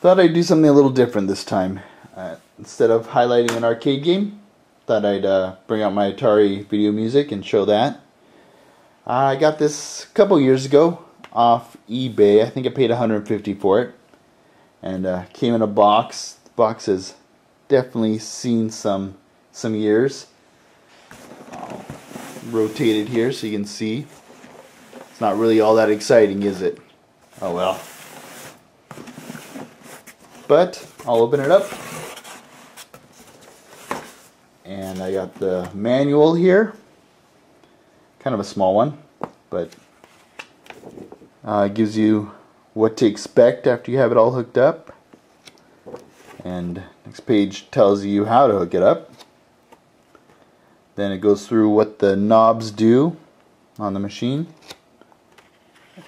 Thought I'd do something a little different this time. Instead of highlighting an arcade game, thought I'd bring out my Atari video music and show that. I got this a couple years ago off eBay. I think I paid $150 for it, and came in a box. The box has definitely seen some years. I'll rotate it here so you can see. It's not really all that exciting, is it? Oh well. But I'll open it up, and I got the manual here. Kind of a small one, but it gives you what to expect after you have it all hooked up. And next page tells you how to hook it up. Then it goes through what the knobs do on the machine.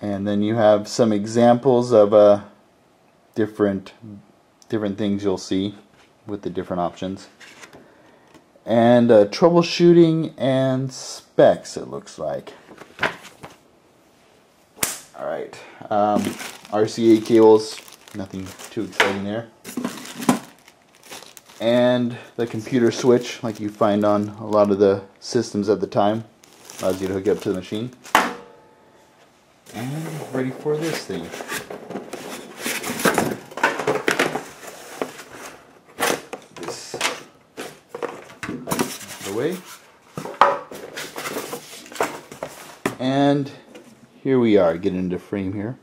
And then you have some examples of different things you'll see with the different options. And troubleshooting and specs, it looks like. Alright, RCA cables, nothing too exciting there. And the computer switch, like you find on a lot of the systems at the time, allows you to hook up to the machine. And ready for this thing. This out of the way. And here we are, getting into frame here.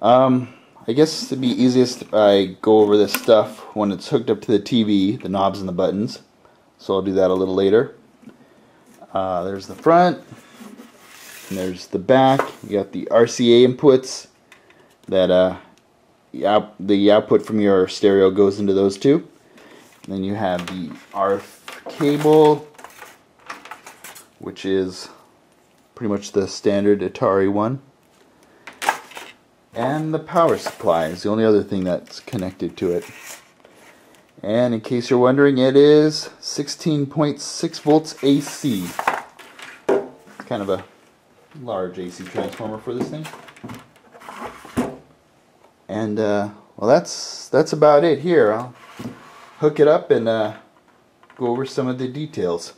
I guess it'd be easiest if I go over this stuff when it's hooked up to the TV, the knobs and the buttons. So I'll do that a little later. There's the front, and there's the back. You got the RCA inputs that the output from your stereo goes into those two. And then you have the RF cable, which is pretty much the standard Atari one. And the power supply is the only other thing that's connected to it. And in case you're wondering, it is 16.6 volts AC. It's kind of a large AC transformer for this thing. And well, that's about it here. I'll hook it up and go over some of the details.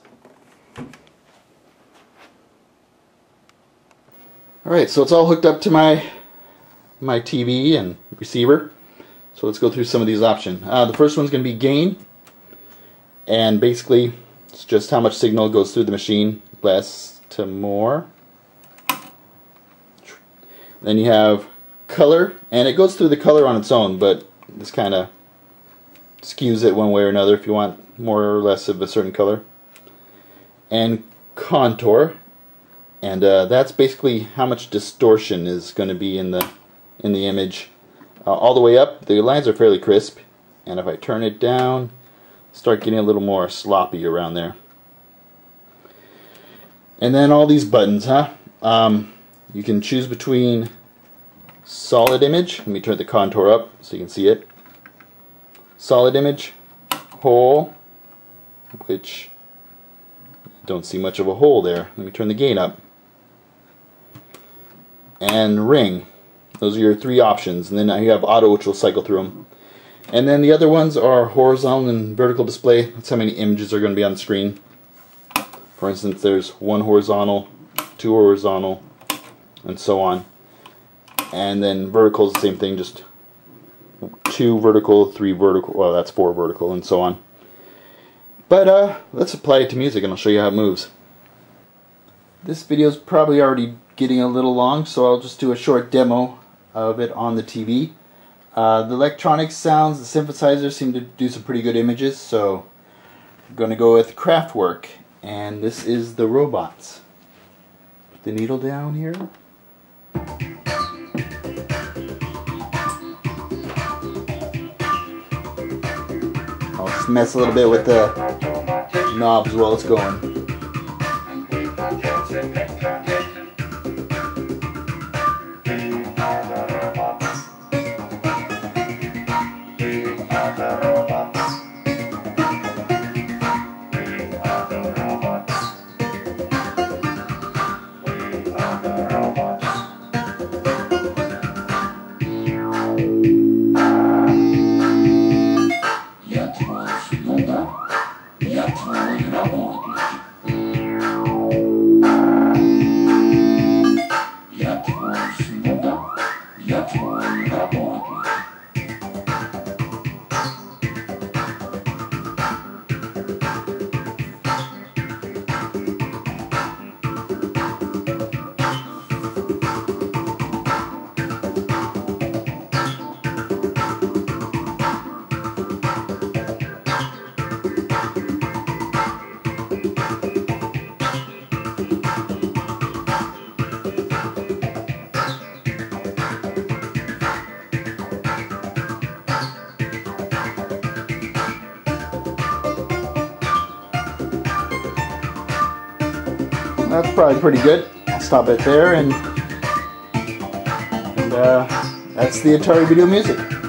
Alright, so it's all hooked up to my TV and receiver. So let's go through some of these options. The first one's going to be gain, and basically it's just how much signal goes through the machine, less to more. Then you have color, and it goes through the color on its own, but this kind of skews it one way or another if you want more or less of a certain color. And contour, and that's basically how much distortion is going to be in the image. All the way up, the lines are fairly crisp, and if I turn it down, start getting a little more sloppy around there. And then all these buttons, you can choose between solid image. Let me turn the contour up so you can see it. Solid image, hole, which I don't see much of a hole there. Let me turn the gain up. And ring. Those are your three options, and then you have auto, which will cycle through them. And then the other ones are horizontal and vertical display. That's how many images are going to be on the screen. For instance, there's one horizontal, two horizontal, and so on. And then vertical is the same thing, just two vertical, three vertical, well that's four vertical, and so on. But let's apply it to music and I'll show you how it moves. This video is probably already getting a little long, so I'll just do a short demo of it on the TV. The electronic sounds, the synthesizers seem to do some pretty good images, so I'm going to go with Kraftwerk, and this is the robots. Put the needle down here. I'll just mess a little bit with the knobs while it's going. That's probably pretty good. I'll stop it there, and that's the Atari Video Music.